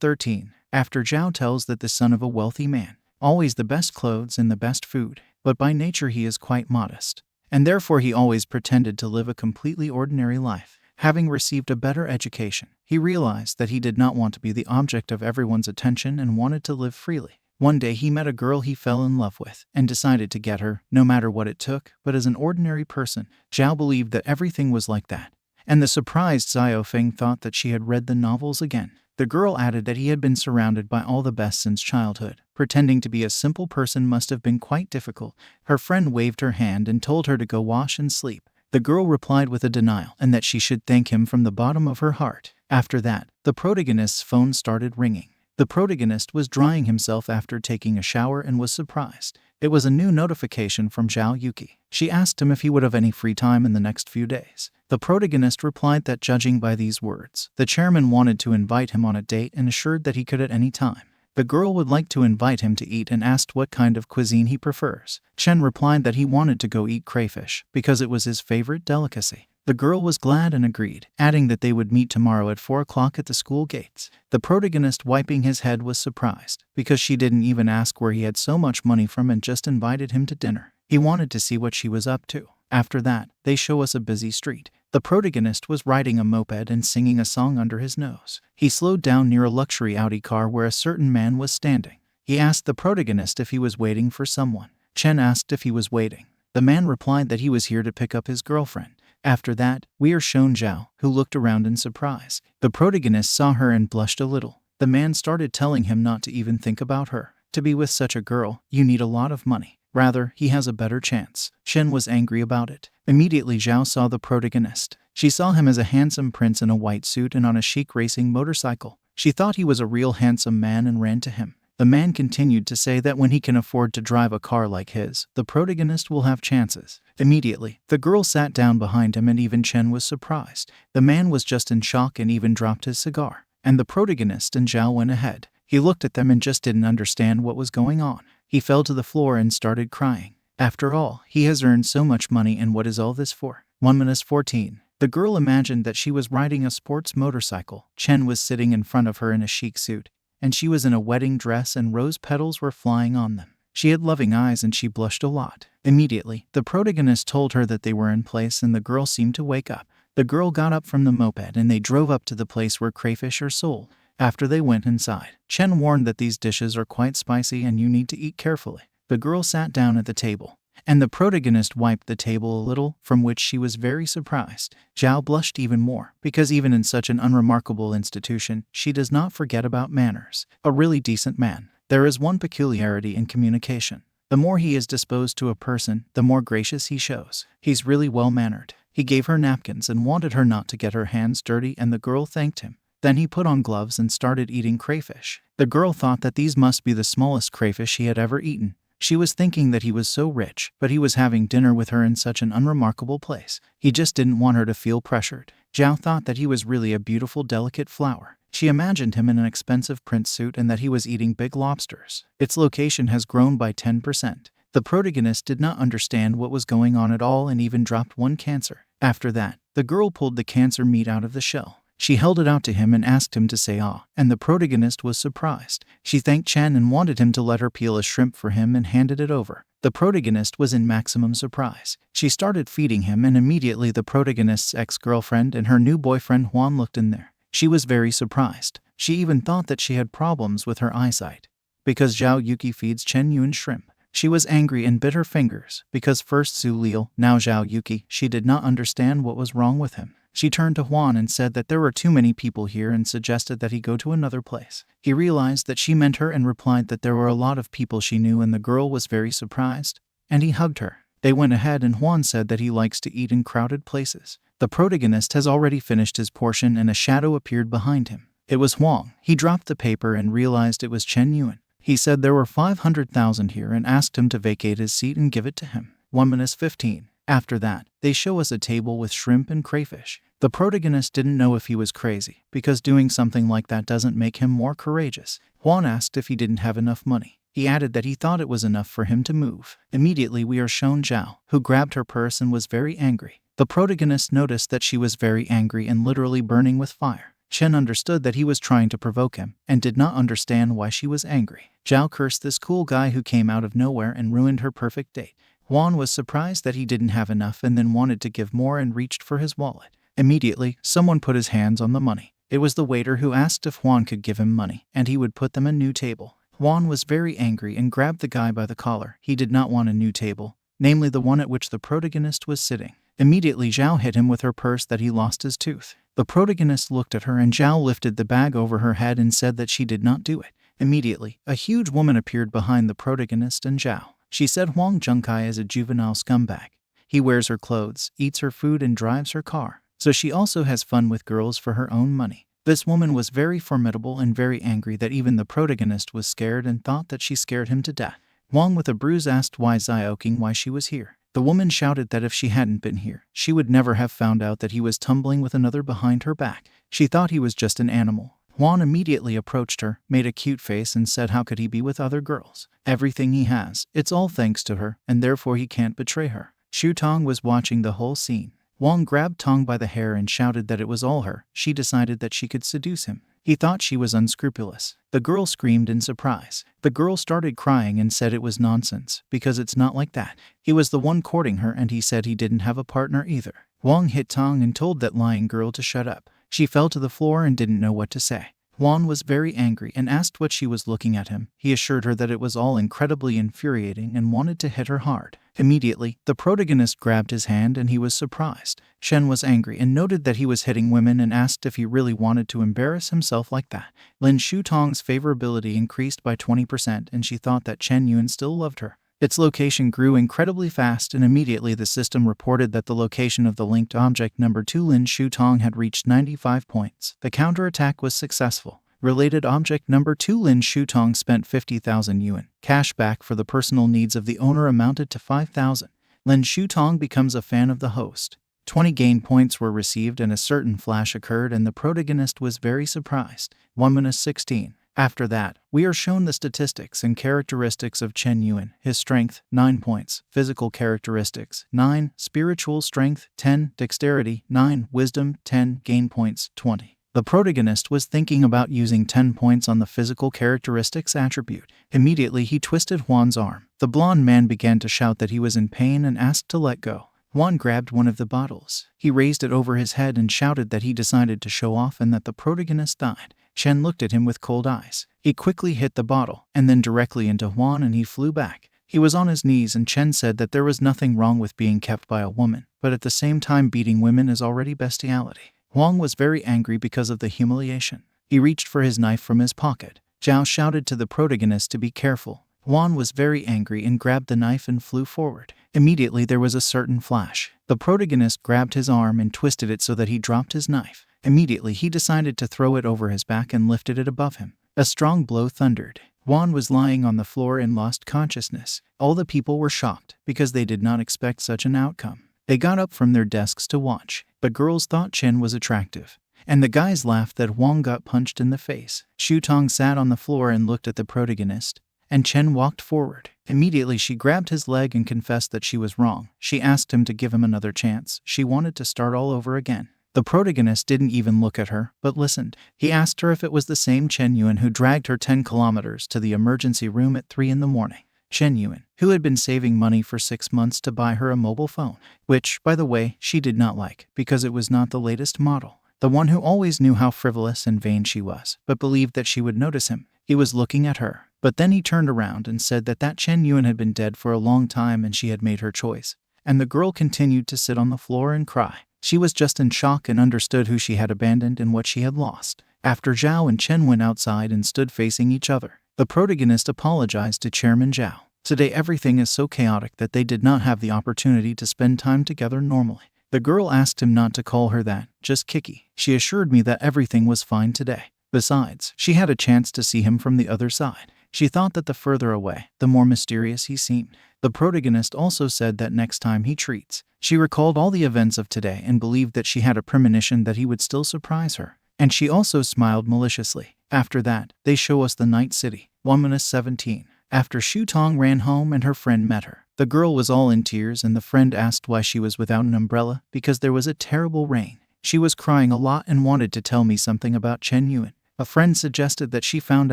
13. After Zhao tells that the son of a wealthy man, always the best clothes and the best food, but by nature he is quite modest, and therefore he always pretended to live a completely ordinary life. Having received a better education, he realized that he did not want to be the object of everyone's attention and wanted to live freely. One day he met a girl he fell in love with and decided to get her, no matter what it took, but as an ordinary person. Zhao believed that everything was like that, and the surprised Xiao Feng thought that she had read the novels again. The girl added that he had been surrounded by all the best since childhood. Pretending to be a simple person must have been quite difficult. Her friend waved her hand and told her to go wash and sleep. The girl replied with a denial and that she should thank him from the bottom of her heart. After that, the protagonist's phone started ringing. The protagonist was drying himself after taking a shower and was surprised. It was a new notification from Zhao Yuki. She asked him if he would have any free time in the next few days. The protagonist replied that judging by these words, the chairman wanted to invite him on a date and assured that he could at any time. The girl would like to invite him to eat and asked what kind of cuisine he prefers. Chen replied that he wanted to go eat crayfish because it was his favorite delicacy. The girl was glad and agreed, adding that they would meet tomorrow at 4 o'clock at the school gates. The protagonist, wiping his head, was surprised because she didn't even ask where he had so much money from and just invited him to dinner. He wanted to see what she was up to. After that, they show us a busy street. The protagonist was riding a moped and singing a song under his nose. He slowed down near a luxury Audi car where a certain man was standing. He asked the protagonist if he was waiting for someone. Chen asked if he was waiting. The man replied that he was here to pick up his girlfriend. After that, we are shown Zhao, who looked around in surprise. The protagonist saw her and blushed a little. The man started telling him not to even think about her. To be with such a girl, you need a lot of money. Rather, he has a better chance. Chen was angry about it. Immediately Zhao saw the protagonist. She saw him as a handsome prince in a white suit and on a chic racing motorcycle. She thought he was a real handsome man and ran to him. The man continued to say that when he can afford to drive a car like his, the protagonist will have chances. Immediately, the girl sat down behind him and even Chen was surprised. The man was just in shock and even dropped his cigar. And the protagonist and Zhao went ahead. He looked at them and just didn't understand what was going on. He fell to the floor and started crying. After all, he has earned so much money, and what is all this for? 1-14. The girl imagined that she was riding a sports motorcycle. Chen was sitting in front of her in a chic suit, and she was in a wedding dress and rose petals were flying on them. She had loving eyes and she blushed a lot. Immediately, the protagonist told her that they were in place and the girl seemed to wake up. The girl got up from the moped and they drove up to the place where crayfish are sold. After they went inside, Chen warned that these dishes are quite spicy and you need to eat carefully. The girl sat down at the table, and the protagonist wiped the table a little, from which she was very surprised. Zhao blushed even more, because even in such an unremarkable institution, she does not forget about manners. A really decent man. There is one peculiarity in communication. The more he is disposed to a person, the more gracious he shows. He's really well-mannered. He gave her napkins and wanted her not to get her hands dirty, and the girl thanked him. Then he put on gloves and started eating crayfish. The girl thought that these must be the smallest crayfish he had ever eaten. She was thinking that he was so rich, but he was having dinner with her in such an unremarkable place. He just didn't want her to feel pressured. Zhao thought that he was really a beautiful, delicate flower. She imagined him in an expensive print suit and that he was eating big lobsters. Its location has grown by 10%. The protagonist did not understand what was going on at all and even dropped one cancer. After that, the girl pulled the cancer meat out of the shell. She held it out to him and asked him to say ah, and the protagonist was surprised. She thanked Chen and wanted him to let her peel a shrimp for him and handed it over. The protagonist was in maximum surprise. She started feeding him and immediately the protagonist's ex-girlfriend and her new boyfriend Juan looked in there. She was very surprised. She even thought that she had problems with her eyesight because Zhao Yuki feeds Chen Yun shrimp. She was angry and bit her fingers because first Zuil, now Zhao Yuki, she did not understand what was wrong with him. She turned to Juan and said that there were too many people here and suggested that he go to another place. He realized that she meant her and replied that there were a lot of people she knew and the girl was very surprised, and he hugged her. They went ahead and Juan said that he likes to eat in crowded places. The protagonist has already finished his portion and a shadow appeared behind him. It was Huang. He dropped the paper and realized it was Chen Yun. He said there were 500,000 here and asked him to vacate his seat and give it to him. 1-15. After that, they show us a table with shrimp and crayfish. The protagonist didn't know if he was crazy, because doing something like that doesn't make him more courageous. Juan asked if he didn't have enough money. He added that he thought it was enough for him to move. Immediately we are shown Zhao, who grabbed her purse and was very angry. The protagonist noticed that she was very angry and literally burning with fire. Chen understood that he was trying to provoke him and did not understand why she was angry. Zhao cursed this cool guy who came out of nowhere and ruined her perfect date. Juan was surprised that he didn't have enough and then wanted to give more and reached for his wallet. Immediately, someone put his hands on the money. It was the waiter who asked if Juan could give him money and he would put them a new table. Juan was very angry and grabbed the guy by the collar. He did not want a new table, namely the one at which the protagonist was sitting. Immediately, Zhao hit him with her purse that he lost his tooth. The protagonist looked at her and Zhao lifted the bag over her head and said that she did not do it. Immediately, a huge woman appeared behind the protagonist and Zhao. She said Huang Zhengkai is a juvenile scumbag. He wears her clothes, eats her food, and drives her car. So she also has fun with girls for her own money. This woman was very formidable and very angry that even the protagonist was scared and thought that she scared him to death. Huang with a bruise asked why Zioking why she was here. The woman shouted that if she hadn't been here, she would never have found out that he was tumbling with another behind her back. She thought he was just an animal. Juan immediately approached her, made a cute face and said how could he be with other girls? Everything he has, it's all thanks to her, and therefore he can't betray her. Shu Tong was watching the whole scene. Wang grabbed Tong by the hair and shouted that it was all her. She decided that she could seduce him. He thought she was unscrupulous. The girl screamed in surprise. The girl started crying and said it was nonsense, because it's not like that. He was the one courting her and he said he didn't have a partner either. Wang hit Tong and told that lying girl to shut up. She fell to the floor and didn't know what to say. Juan was very angry and asked what she was looking at him. He assured her that it was all incredibly infuriating and wanted to hit her hard. Immediately, the protagonist grabbed his hand and he was surprised. Shen was angry and noted that he was hitting women and asked if he really wanted to embarrass himself like that. Lin Shutong's favorability increased by 20% and she thought that Chen Yuan still loved her. Its location grew incredibly fast and immediately the system reported that the location of the linked object number 2 Lin Shutong had reached 95 points. The counterattack was successful. Related object number 2 Lin Shutong spent 50,000 yuan. Cash back for the personal needs of the owner amounted to 5,000. Lin Shutong becomes a fan of the host. 20 gain points were received and a certain flash occurred and the protagonist was very surprised. 1-16. After that, we are shown the statistics and characteristics of Chen Yuan. His strength, 9 points. Physical characteristics, 9. Spiritual strength, 10. Dexterity, 9. Wisdom, 10. Gain points, 20. The protagonist was thinking about using 10 points on the physical characteristics attribute. Immediately he twisted Juan's arm. The blonde man began to shout that he was in pain and asked to let go. Juan grabbed one of the bottles. He raised it over his head and shouted that he decided to show off and that the protagonist died. Chen looked at him with cold eyes. He quickly hit the bottle, and then directly into Juan and he flew back. He was on his knees and Chen said that there was nothing wrong with being kept by a woman, but at the same time beating women is already bestiality. Huang was very angry because of the humiliation. He reached for his knife from his pocket. Zhao shouted to the protagonist to be careful. Juan was very angry and grabbed the knife and flew forward. Immediately there was a certain flash. The protagonist grabbed his arm and twisted it so that he dropped his knife. Immediately he decided to throw it over his back and lifted it above him. A strong blow thundered. Juan was lying on the floor and lost consciousness. All the people were shocked because they did not expect such an outcome. They got up from their desks to watch, but girls thought Chen was attractive. And the guys laughed that Huang got punched in the face. Shu Tong sat on the floor and looked at the protagonist, and Chen walked forward. Immediately she grabbed his leg and confessed that she was wrong. She asked him to give him another chance. She wanted to start all over again. The protagonist didn't even look at her, but listened. He asked her if it was the same Chen Yuan who dragged her 10 kilometers to the emergency room at 3 in the morning. Chen Yuan, who had been saving money for 6 months to buy her a mobile phone, which, by the way, she did not like because it was not the latest model. The one who always knew how frivolous and vain she was, but believed that she would notice him. He was looking at her, but then he turned around and said that Chen Yuan had been dead for a long time and she had made her choice. And the girl continued to sit on the floor and cry. She was just in shock and understood who she had abandoned and what she had lost. After Zhao and Chen went outside and stood facing each other, the protagonist apologized to Chairman Zhao. Today everything is so chaotic that they did not have the opportunity to spend time together normally. The girl asked him not to call her that, just Kiki. She assured me that everything was fine today. Besides, she had a chance to see him from the other side. She thought that the further away, the more mysterious he seemed. The protagonist also said that next time he treats. She recalled all the events of today and believed that she had a premonition that he would still surprise her. And she also smiled maliciously. After that, they show us the night city. 1-17. After Shu Tong ran home and her friend met her, the girl was all in tears and the friend asked why she was without an umbrella because there was a terrible rain. She was crying a lot and wanted to tell me something about Chen Yuan. A friend suggested that she found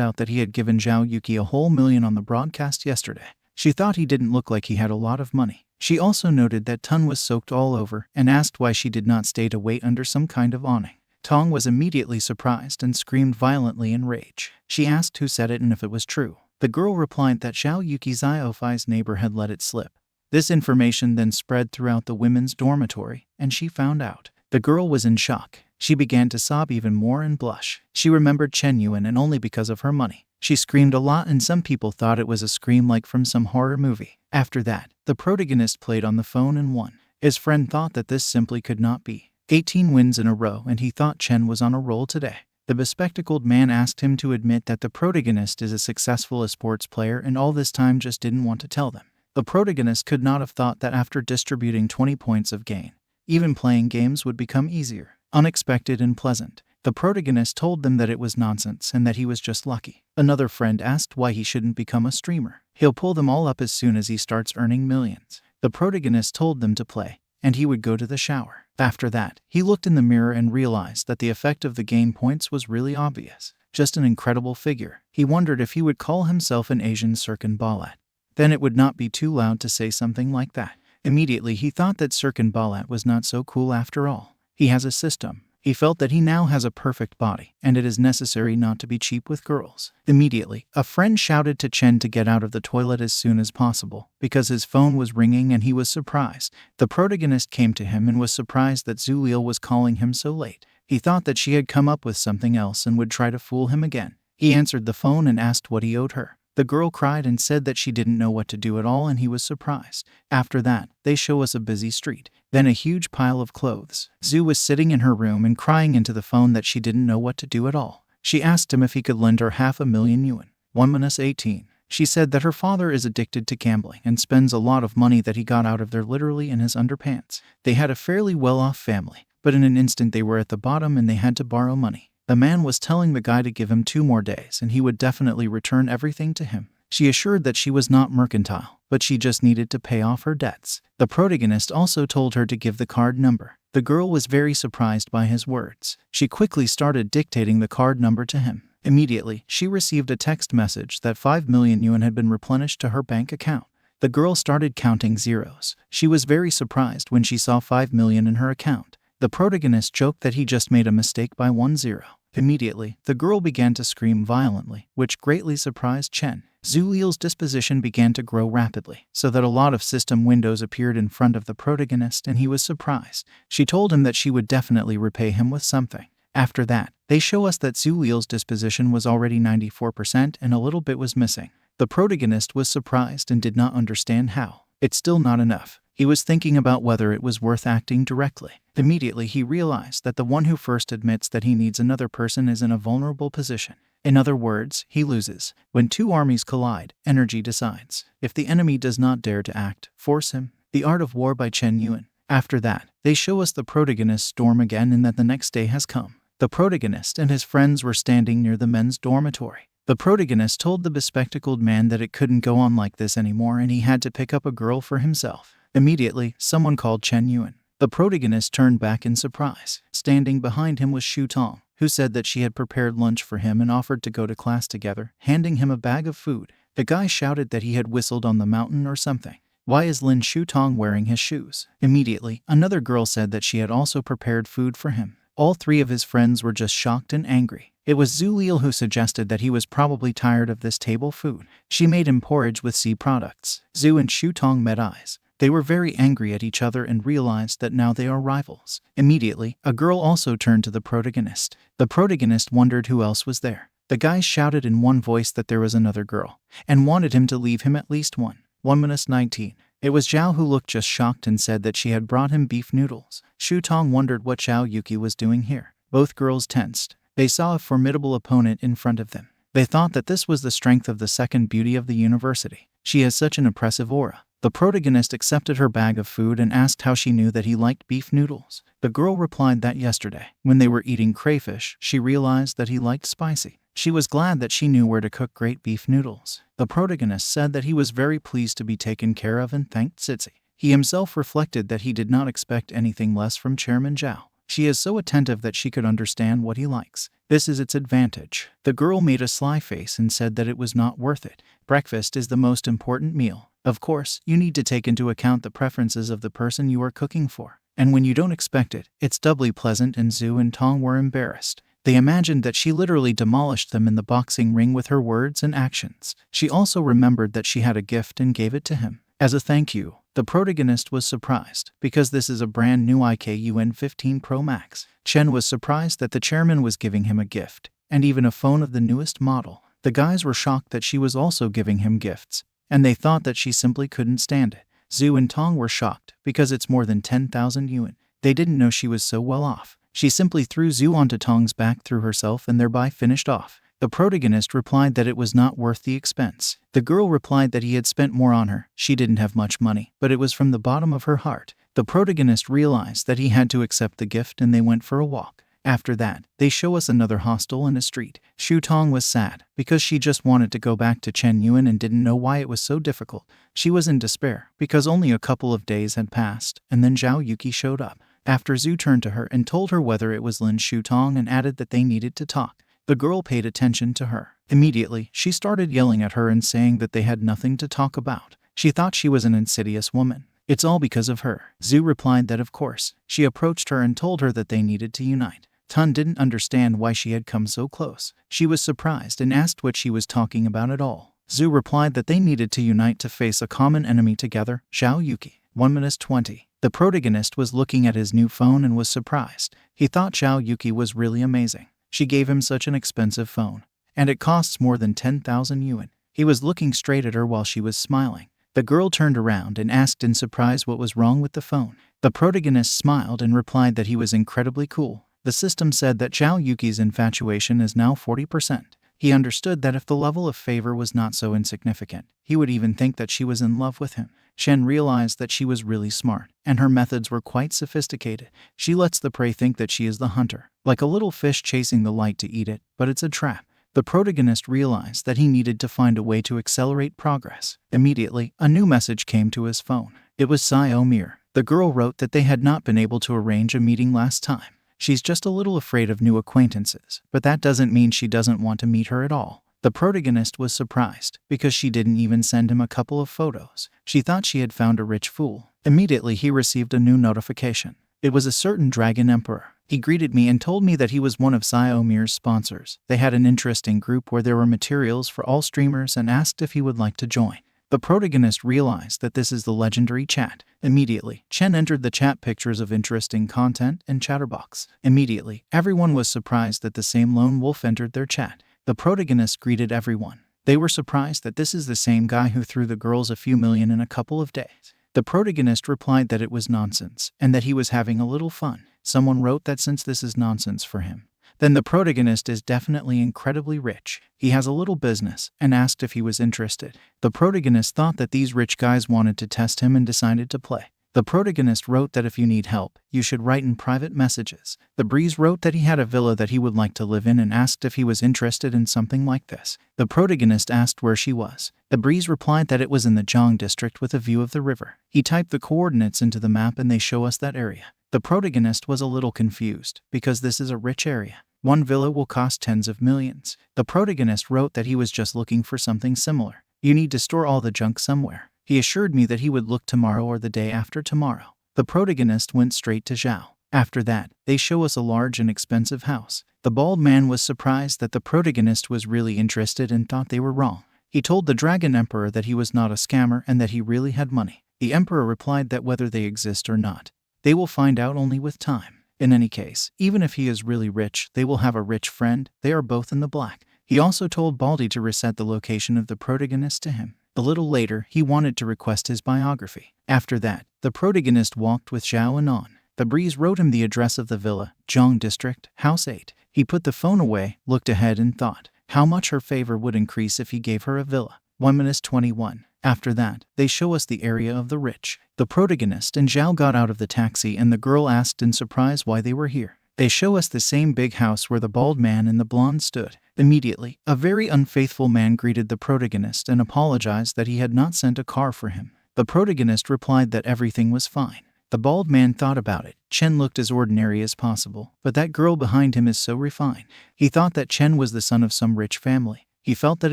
out that he had given Zhao Yuki a whole million on the broadcast yesterday. She thought he didn't look like he had a lot of money. She also noted that Tun was soaked all over and asked why she did not stay to wait under some kind of awning. Tong was immediately surprised and screamed violently in rage. She asked who said it and if it was true. The girl replied that Zhao Yuki's Iofai's neighbor had let it slip. This information then spread throughout the women's dormitory, and she found out. The girl was in shock. She began to sob even more and blush. She remembered Chen Yuan, and only because of her money. She screamed a lot, and some people thought it was a scream like from some horror movie. After that, the protagonist played on the phone and won. His friend thought that this simply could not be. 18 wins in a row, and he thought Chen was on a roll today. The bespectacled man asked him to admit that the protagonist is as successful a sports player and all this time just didn't want to tell them. The protagonist could not have thought that after distributing 20 points of gain, even playing games would become easier, unexpected and pleasant. The protagonist told them that it was nonsense and that he was just lucky. Another friend asked why he shouldn't become a streamer. He'll pull them all up as soon as he starts earning millions. The protagonist told them to play, and he would go to the shower. After that, he looked in the mirror and realized that the effect of the gain points was really obvious. Just an incredible figure. He wondered if he would call himself an Asian circumambulate. Then it would not be too loud to say something like that. Immediately he thought that circumambulate was not so cool after all. He has a system. He felt that he now has a perfect body, and it is necessary not to be cheap with girls. Immediately, a friend shouted to Chen to get out of the toilet as soon as possible, because his phone was ringing and he was surprised. The protagonist came to him and was surprised that Zuil was calling him so late. He thought that she had come up with something else and would try to fool him again. He answered the phone and asked what he owed her. The girl cried and said that she didn't know what to do at all, and he was surprised. After that, they show us a busy street. Then a huge pile of clothes. Zhu was sitting in her room and crying into the phone that she didn't know what to do at all. She asked him if he could lend her 500,000 yuan. 1-18. She said that her father is addicted to gambling and spends a lot of money that he got out of there literally in his underpants. They had a fairly well-off family, but in an instant they were at the bottom and they had to borrow money. The man was telling the guy to give him 2 more days and he would definitely return everything to him. She assured that she was not mercantile, but she just needed to pay off her debts. The protagonist also told her to give the card number. The girl was very surprised by his words. She quickly started dictating the card number to him. Immediately, she received a text message that 5 million yuan had been replenished to her bank account. The girl started counting zeros. She was very surprised when she saw 5 million in her account. The protagonist joked that he just made a mistake by 1 0. Immediately, the girl began to scream violently, which greatly surprised Chen. Zuil's disposition began to grow rapidly, so that a lot of system windows appeared in front of the protagonist and he was surprised. She told him that she would definitely repay him with something. After that, they show us that Zuil's disposition was already 94% and a little bit was missing. The protagonist was surprised and did not understand how. It's still not enough. He was thinking about whether it was worth acting directly. Immediately he realized that the one who first admits that he needs another person is in a vulnerable position. In other words, he loses. When 2 armies collide, energy decides. If the enemy does not dare to act, force him. The Art of War by Chen Yuan. After that, they show us the protagonist storm again and that the next day has come. The protagonist and his friends were standing near the men's dormitory. The protagonist told the bespectacled man that it couldn't go on like this anymore and he had to pick up a girl for himself. Immediately, someone called Chen Yuan. The protagonist turned back in surprise. Standing behind him was Shu Tong, who said that she had prepared lunch for him and offered to go to class together, handing him a bag of food. The guy shouted that he had whistled on the mountain or something. Why is Lin Shu Tong wearing his shoes? Immediately, another girl said that she had also prepared food for him. All 3 of his friends were just shocked and angry. It was Zuil who suggested that he was probably tired of this table food. She made him porridge with sea products. Zhu and Shu Tong met eyes. They were very angry at each other and realized that now they are rivals. Immediately, a girl also turned to the protagonist. The protagonist wondered who else was there. The guys shouted in one voice that there was another girl, and wanted him to leave him at least one. 1-19. It was Zhao who looked just shocked and said that she had brought him beef noodles. Shu Tong wondered what Zhao Yuki was doing here. Both girls tensed. They saw a formidable opponent in front of them. They thought that this was the strength of the second beauty of the university. She has such an impressive aura. The protagonist accepted her bag of food and asked how she knew that he liked beef noodles. The girl replied that yesterday, when they were eating crayfish, she realized that he liked spicy. She was glad that she knew where to cook great beef noodles. The protagonist said that he was very pleased to be taken care of and thanked Tsitsi. He himself reflected that he did not expect anything less from Chairman Zhao. She is so attentive that she could understand what he likes. This is its advantage. The girl made a sly face and said that it was not worth it. Breakfast is the most important meal. Of course, you need to take into account the preferences of the person you are cooking for. And when you don't expect it, it's doubly pleasant, and Zhu and Tong were embarrassed. They imagined that she literally demolished them in the boxing ring with her words and actions. She also remembered that she had a gift and gave it to him. As a thank you, the protagonist was surprised, because this is a brand new iQOO 15 Pro Max. Chen was surprised that the chairman was giving him a gift, and even a phone of the newest model. The guys were shocked that she was also giving him gifts, and they thought that she simply couldn't stand it. Zhu and Tong were shocked, because it's more than 10,000 yuan. They didn't know she was so well off. She simply threw Zhu onto Tong's back, threw herself, and thereby finished off. The protagonist replied that it was not worth the expense. The girl replied that he had spent more on her. She didn't have much money, but it was from the bottom of her heart. The protagonist realized that he had to accept the gift, and they went for a walk. After that, they show us another hostel and a street. Shu Tong was sad, because she just wanted to go back to Chen Yuan and didn't know why it was so difficult. She was in despair, because only a couple of days had passed, and then Zhao Yuki showed up. After Zhu turned to her and told her whether it was Lin Shu Tong and added that they needed to talk. The girl paid attention to her. Immediately, she started yelling at her and saying that they had nothing to talk about. She thought she was an insidious woman. It's all because of her. Zhu replied that of course. She approached her and told her that they needed to unite. Tun didn't understand why she had come so close. She was surprised and asked what she was talking about at all. Zhu replied that they needed to unite to face a common enemy together, Zhao Yuki. 1:20. The protagonist was looking at his new phone and was surprised. He thought Zhao Yuki was really amazing. She gave him such an expensive phone, and it costs more than 10,000 yuan. He was looking straight at her while she was smiling. The girl turned around and asked in surprise what was wrong with the phone. The protagonist smiled and replied that he was incredibly cool. The system said that Zhao Yuki's infatuation is now 40%. He understood that if the level of favor was not so insignificant, he would even think that she was in love with him. Shen realized that she was really smart, and her methods were quite sophisticated. She lets the prey think that she is the hunter, like a little fish chasing the light to eat it, but it's a trap. The protagonist realized that he needed to find a way to accelerate progress. Immediately, a new message came to his phone. It was Xiaomir. The girl wrote that they had not been able to arrange a meeting last time. She's just a little afraid of new acquaintances, but that doesn't mean she doesn't want to meet her at all. The protagonist was surprised, because she didn't even send him a couple of photos. She thought she had found a rich fool. Immediately he received a new notification. It was a certain Dragon Emperor. He greeted me and told me that he was one of Xiaomir's sponsors. They had an interesting group where there were materials for all streamers and asked if he would like to join. The protagonist realized that this is the legendary chat. Immediately, Chen entered the chat pictures of interesting content and chatterbox. Immediately, everyone was surprised that the same lone wolf entered their chat. The protagonist greeted everyone. They were surprised that this is the same guy who threw the girls a few million in a couple of days. The protagonist replied that it was nonsense, and that he was having a little fun. Someone wrote that since this is nonsense for him, then the protagonist is definitely incredibly rich. He has a little business, and asked if he was interested. The protagonist thought that these rich guys wanted to test him and decided to play. The protagonist wrote that if you need help, you should write in private messages. The breeze wrote that he had a villa that he would like to live in and asked if he was interested in something like this. The protagonist asked where she was. The breeze replied that it was in the Zhang district with a view of the river. He typed the coordinates into the map and they show us that area. The protagonist was a little confused, because this is a rich area. One villa will cost tens of millions. The protagonist wrote that he was just looking for something similar. You need to store all the junk somewhere. He assured me that he would look tomorrow or the day after tomorrow. The protagonist went straight to Zhao. After that, they show us a large and expensive house. The bald man was surprised that the protagonist was really interested and thought they were wrong. He told the Dragon Emperor that he was not a scammer and that he really had money. The Emperor replied that whether they exist or not, they will find out only with time. In any case, even if he is really rich, they will have a rich friend. They are both in the black. He also told Baldy to reset the location of the protagonist to him. A little later, he wanted to request his biography. After that, the protagonist walked with Zhao and on. The breeze wrote him the address of the villa, Zhang District, House 8. He put the phone away, looked ahead and thought how much her favor would increase if he gave her a villa. 1:21. After that, they show us the area of the rich. The protagonist and Zhao got out of the taxi and the girl asked in surprise why they were here. They show us the same big house where the bald man and the blonde stood. Immediately, a very unfaithful man greeted the protagonist and apologized that he had not sent a car for him. The protagonist replied that everything was fine. The bald man thought about it. Chen looked as ordinary as possible, but that girl behind him is so refined. He thought that Chen was the son of some rich family. He felt that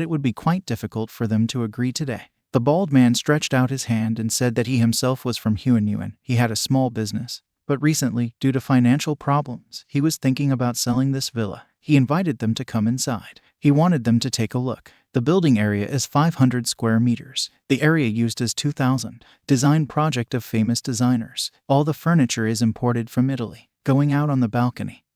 it would be quite difficult for them to agree today. The bald man stretched out his hand and said that he himself was from Huanyuan. He had a small business, but recently, due to financial problems, he was thinking about selling this villa. He invited them to come inside. He wanted them to take a look. The building area is 500 square meters. The area used is 2,000. Design project of famous designers. All the furniture is imported from Italy. Going out on the balcony.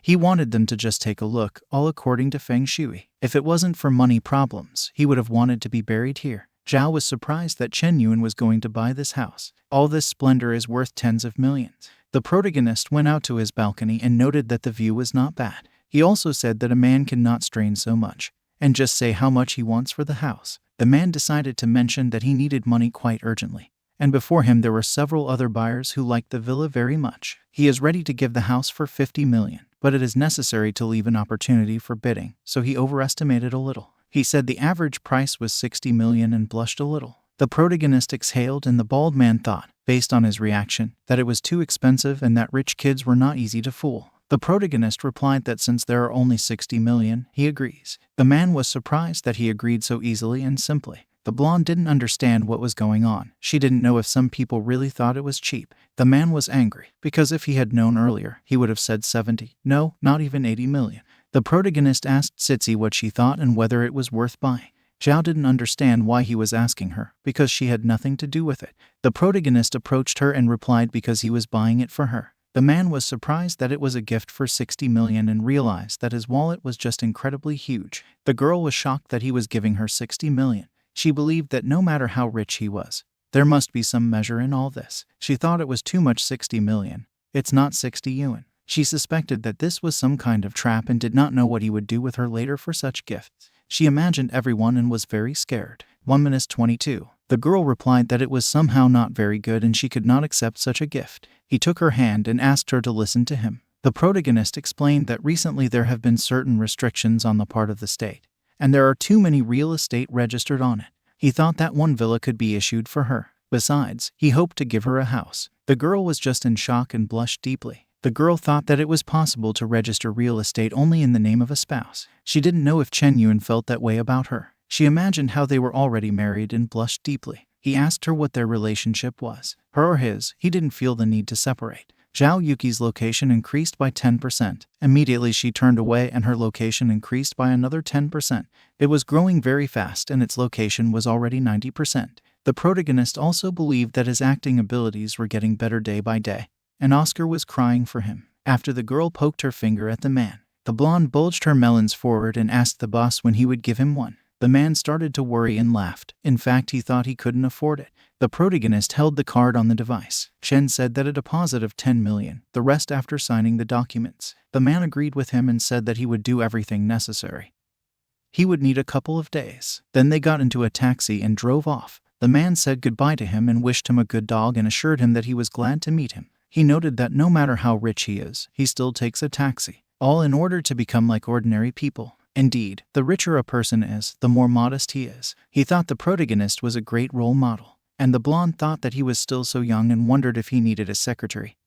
He wanted them to just take a look, all according to Feng Shui. If it wasn't for money problems, he would have wanted to be buried here. Zhao was surprised that Chen Yuan was going to buy this house. All this splendor is worth tens of millions. The protagonist went out to his balcony and noted that the view was not bad. He also said that a man cannot strain so much and just say how much he wants for the house. The man decided to mention that he needed money quite urgently, and before him there were several other buyers who liked the villa very much. He is ready to give the house for 50 million, but it is necessary to leave an opportunity for bidding, so he overestimated a little. He said the average price was 60 million and blushed a little. The protagonist exhaled and the bald man thought, based on his reaction, that it was too expensive and that rich kids were not easy to fool. The protagonist replied that since there are only 60 million, he agrees. The man was surprised that he agreed so easily and simply. The blonde didn't understand what was going on. She didn't know if some people really thought it was cheap. The man was angry, because if he had known earlier, he would have said 70, no, not even 80 million. The protagonist asked Sitsi what she thought and whether it was worth buying. Zhao didn't understand why he was asking her, because she had nothing to do with it. The protagonist approached her and replied because he was buying it for her. The man was surprised that it was a gift for 60 million and realized that his wallet was just incredibly huge. The girl was shocked that he was giving her 60 million. She believed that no matter how rich he was, there must be some measure in all this. She thought it was too much 60 million. It's not 60 yuan. She suspected that this was some kind of trap and did not know what he would do with her later for such gifts. She imagined everyone and was very scared. 1:22. The girl replied that it was somehow not very good and she could not accept such a gift. He took her hand and asked her to listen to him. The protagonist explained that recently there have been certain restrictions on the part of the state, and there are too many real estate registered on it. He thought that one villa could be issued for her. Besides, he hoped to give her a house. The girl was just in shock and blushed deeply. The girl thought that it was possible to register real estate only in the name of a spouse. She didn't know if Chen Yuan felt that way about her. She imagined how they were already married and blushed deeply. He asked her what their relationship was. Her or his, he didn't feel the need to separate. Zhao Yuki's location increased by 10%. Immediately she turned away and her location increased by another 10%. It was growing very fast and its location was already 90%. The protagonist also believed that his acting abilities were getting better day by day, and Oscar was crying for him. After the girl poked her finger at the man, the blonde bulged her melons forward and asked the boss when he would give him one. The man started to worry and laughed. In fact, he thought he couldn't afford it. The protagonist held the card on the device. Chen said that a deposit of 10 million, the rest after signing the documents. The man agreed with him and said that he would do everything necessary. He would need a couple of days. Then they got into a taxi and drove off. The man said goodbye to him and wished him a good dog and assured him that he was glad to meet him. He noted that no matter how rich he is, he still takes a taxi, all in order to become like ordinary people. Indeed, the richer a person is, the more modest he is. He thought the protagonist was a great role model, and the blonde thought that he was still so young and wondered if he needed a secretary,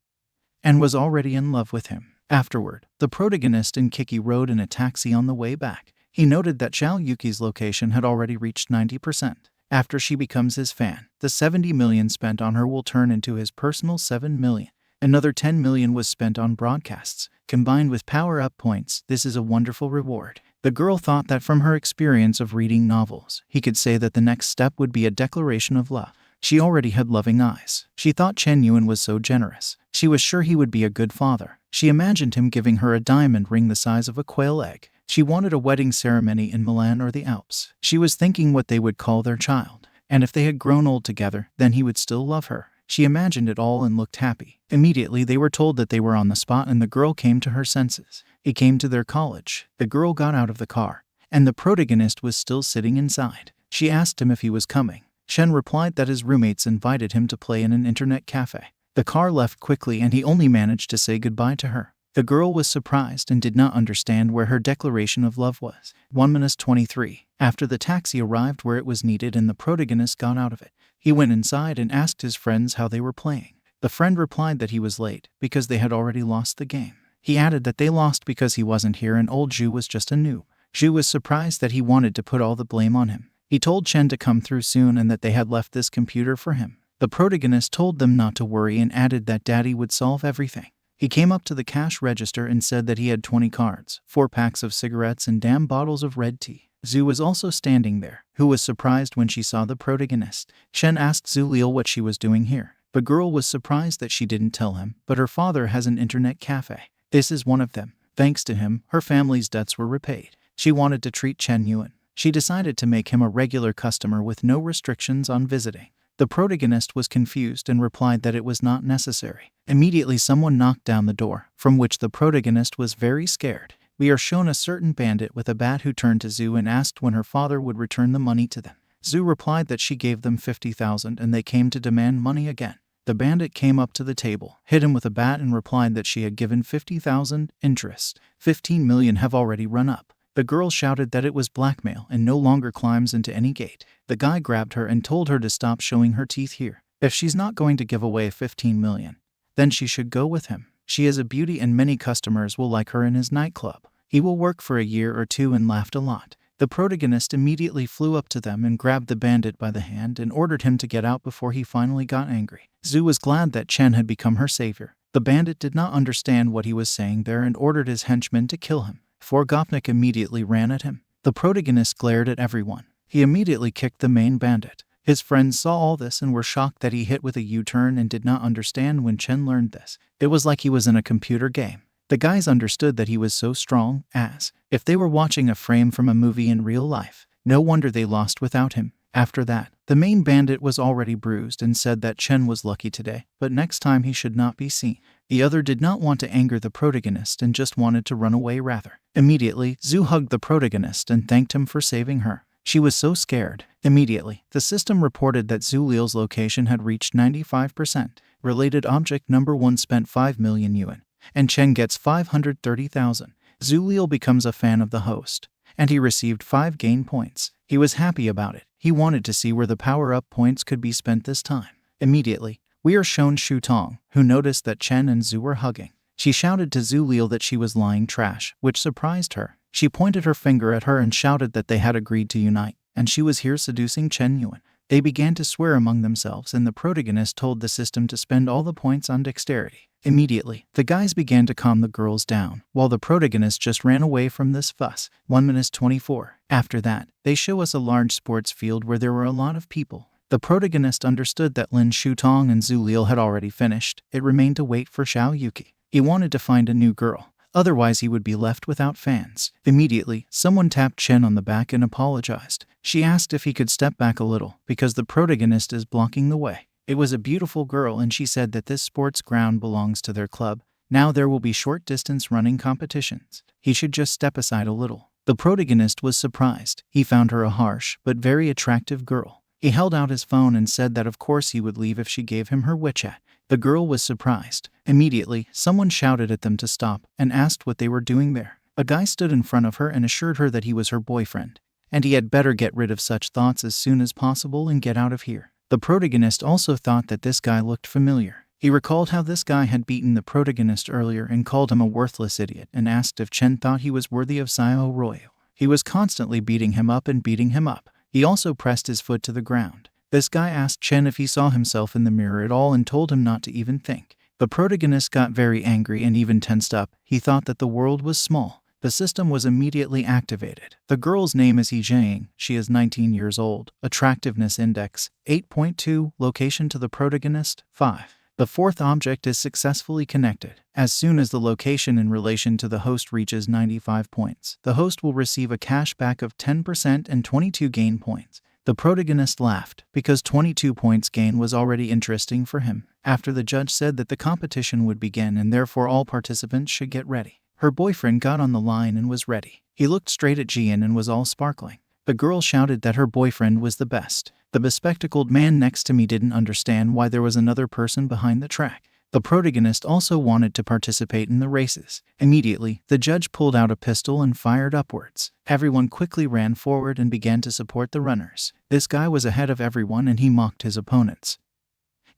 and was already in love with him. Afterward, the protagonist and Kiki rode in a taxi on the way back. He noted that Zhao Yuki's location had already reached 90%. After she becomes his fan, the 70 million spent on her will turn into his personal 7 million. Another 10 million was spent on broadcasts. Combined with power-up points, this is a wonderful reward. The girl thought that from her experience of reading novels, he could say that the next step would be a declaration of love. She already had loving eyes. She thought Chen Yuan was so generous. She was sure he would be a good father. She imagined him giving her a diamond ring the size of a quail egg. She wanted a wedding ceremony in Milan or the Alps. She was thinking what they would call their child. And if they had grown old together, then he would still love her. She imagined it all and looked happy. Immediately they were told that they were on the spot and the girl came to her senses. It came to their college. The girl got out of the car, and the protagonist was still sitting inside. She asked him if he was coming. Shen replied that his roommates invited him to play in an internet cafe. The car left quickly and he only managed to say goodbye to her. The girl was surprised and did not understand where her declaration of love was. 1:23. After the taxi arrived where it was needed and the protagonist got out of it, he went inside and asked his friends how they were playing. The friend replied that he was late because they had already lost the game. He added that they lost because he wasn't here and old Zhu was just a noob. Zhu was surprised that he wanted to put all the blame on him. He told Chen to come through soon and that they had left this computer for him. The protagonist told them not to worry and added that Daddy would solve everything. He came up to the cash register and said that he had 20 cards, 4 packs of cigarettes and damn bottles of red tea. Zhu was also standing there, who was surprised when she saw the protagonist. Chen asked Zuil what she was doing here. The girl was surprised that she didn't tell him, but her father has an internet cafe. This is one of them. Thanks to him, her family's debts were repaid. She wanted to treat Chen Yuan. She decided to make him a regular customer with no restrictions on visiting. The protagonist was confused and replied that it was not necessary. Immediately someone knocked down the door, from which the protagonist was very scared. We are shown a certain bandit with a bat who turned to Zhu and asked when her father would return the money to them. Zhu replied that she gave them 50,000 and they came to demand money again. The bandit came up to the table, hit him with a bat and replied that she had given 50,000 interest. 15 million have already run up. The girl shouted that it was blackmail and no longer climbs into any gate. The guy grabbed her and told her to stop showing her teeth here. If she's not going to give away 15 million, then she should go with him. She is a beauty and many customers will like her in his nightclub. He will work for a year or two and laughed a lot. The protagonist immediately flew up to them and grabbed the bandit by the hand and ordered him to get out before he finally got angry. Zhu was glad that Chen had become her savior. The bandit did not understand what he was saying there and ordered his henchmen to kill him. Gopnik immediately ran at him. The protagonist glared at everyone. He immediately kicked the main bandit. His friends saw all this and were shocked that he hit with a U-turn and did not understand when Chen learned this. It was like he was in a computer game. The guys understood that he was so strong, as if they were watching a frame from a movie in real life. No wonder they lost without him. After that, the main bandit was already bruised and said that Chen was lucky today, but next time he should not be seen. The other did not want to anger the protagonist and just wanted to run away rather. Immediately, Zhu hugged the protagonist and thanked him for saving her. She was so scared. Immediately, the system reported that Zuil's location had reached 95%. Related object number 1 spent 5 million yuan, and Chen gets 530,000. Zuil becomes a fan of the host, and he received 5 gain points. He was happy about it. He wanted to see where the power-up points could be spent this time. Immediately, we are shown Shu Tong, who noticed that Chen and Zhu were hugging. She shouted to Zuil that she was lying trash, which surprised her. She pointed her finger at her and shouted that they had agreed to unite, and she was here seducing Chen Yuan. They began to swear among themselves and the protagonist told the system to spend all the points on dexterity. Immediately, the guys began to calm the girls down, while the protagonist just ran away from this fuss. 1:24. After that, they show us a large sports field where there were a lot of people. The protagonist understood that Lin Shutong and Zuil had already finished. It remained to wait for Xiao Yuki. He wanted to find a new girl. Otherwise he would be left without fans. Immediately, someone tapped Chen on the back and apologized. She asked if he could step back a little, because the protagonist is blocking the way. It was a beautiful girl and she said that this sports ground belongs to their club. Now there will be short distance running competitions. He should just step aside a little. The protagonist was surprised. He found her a harsh, but very attractive girl. He held out his phone and said that of course he would leave if she gave him her WeChat. The girl was surprised. Immediately, someone shouted at them to stop and asked what they were doing there. A guy stood in front of her and assured her that he was her boyfriend, and he had better get rid of such thoughts as soon as possible and get out of here. The protagonist also thought that this guy looked familiar. He recalled how this guy had beaten the protagonist earlier and called him a worthless idiot and asked if Chen thought he was worthy of Xiao Royo. He was constantly beating him up and beating him up. He also pressed his foot to the ground. This guy asked Chen if he saw himself in the mirror at all and told him not to even think. The protagonist got very angry and even tensed up. He thought that the world was small. The system was immediately activated. The girl's name is Yi Jiang. She is 19 years old. Attractiveness index 8.2. Location to the protagonist 5. The fourth object is successfully connected. As soon as the location in relation to the host reaches 95 points, the host will receive a cashback of 10% and 22 gain points. The protagonist laughed, because 22 points gain was already interesting for him. After the judge said that the competition would begin and therefore all participants should get ready. Her boyfriend got on the line and was ready. He looked straight at Jian and was all sparkling. The girl shouted that her boyfriend was the best. The bespectacled man next to me didn't understand why there was another person behind the track. The protagonist also wanted to participate in the races. Immediately, the judge pulled out a pistol and fired upwards. Everyone quickly ran forward and began to support the runners. This guy was ahead of everyone and he mocked his opponents.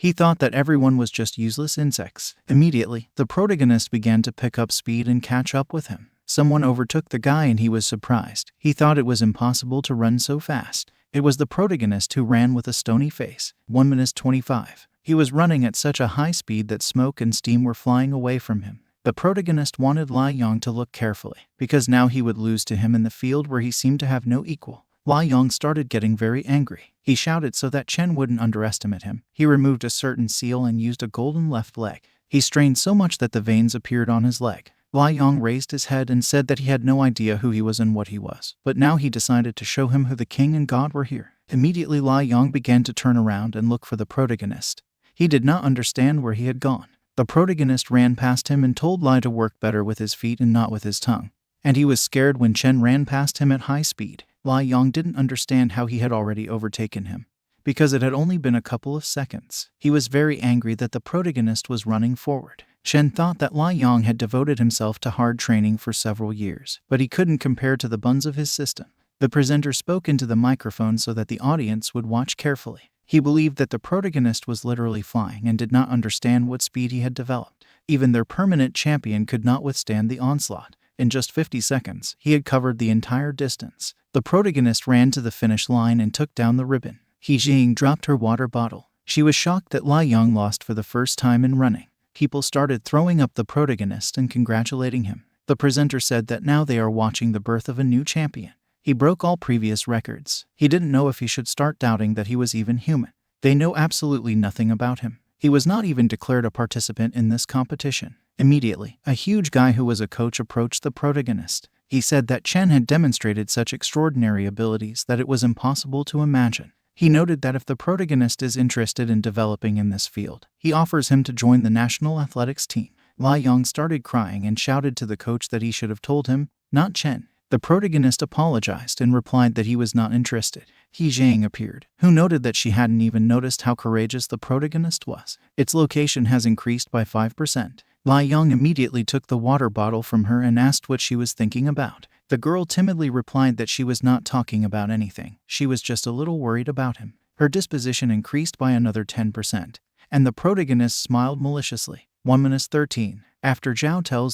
He thought that everyone was just useless insects. Immediately, the protagonist began to pick up speed and catch up with him. Someone overtook the guy and he was surprised. He thought it was impossible to run so fast. It was the protagonist who ran with a stony face. 1 minute 25. He was running at such a high speed that smoke and steam were flying away from him. The protagonist wanted Lai Yong to look carefully, because now he would lose to him in the field where he seemed to have no equal. Lai Yong started getting very angry. He shouted so that Chen wouldn't underestimate him. He removed a certain seal and used a golden left leg. He strained so much that the veins appeared on his leg. Lai Yong raised his head and said that he had no idea who he was and what he was. But now he decided to show him who the king and god were here. Immediately Lai Yong began to turn around and look for the protagonist. He did not understand where he had gone. The protagonist ran past him and told Lai to work better with his feet and not with his tongue. And he was scared when Chen ran past him at high speed. Lai Yong didn't understand how he had already overtaken him, because it had only been a couple of seconds. He was very angry that the protagonist was running forward. Chen thought that Lai Yong had devoted himself to hard training for several years, but he couldn't compare to the buns of his system. The presenter spoke into the microphone so that the audience would watch carefully. He believed that the protagonist was literally flying and did not understand what speed he had developed. Even their permanent champion could not withstand the onslaught. In just 50 seconds, he had covered the entire distance. The protagonist ran to the finish line and took down the ribbon. He Jing dropped her water bottle. She was shocked that Lai Yong lost for the first time in running. People started throwing up the protagonist and congratulating him. The presenter said that now they are watching the birth of a new champion. He broke all previous records. He didn't know if he should start doubting that he was even human. They know absolutely nothing about him. He was not even declared a participant in this competition. Immediately, a huge guy who was a coach approached the protagonist. He said that Chen had demonstrated such extraordinary abilities that it was impossible to imagine. He noted that if the protagonist is interested in developing in this field, he offers him to join the national athletics team. Lai Yong started crying and shouted to the coach that he should have told him, not Chen. The protagonist apologized and replied that he was not interested. He Zhang appeared, who noted that she hadn't even noticed how courageous the protagonist was. Its location has increased by 5%. Lai Yong immediately took the water bottle from her and asked what she was thinking about. The girl timidly replied that she was not talking about anything. She was just a little worried about him. Her disposition increased by another 10%, and the protagonist smiled maliciously. 1 minute 13. After Zhao tells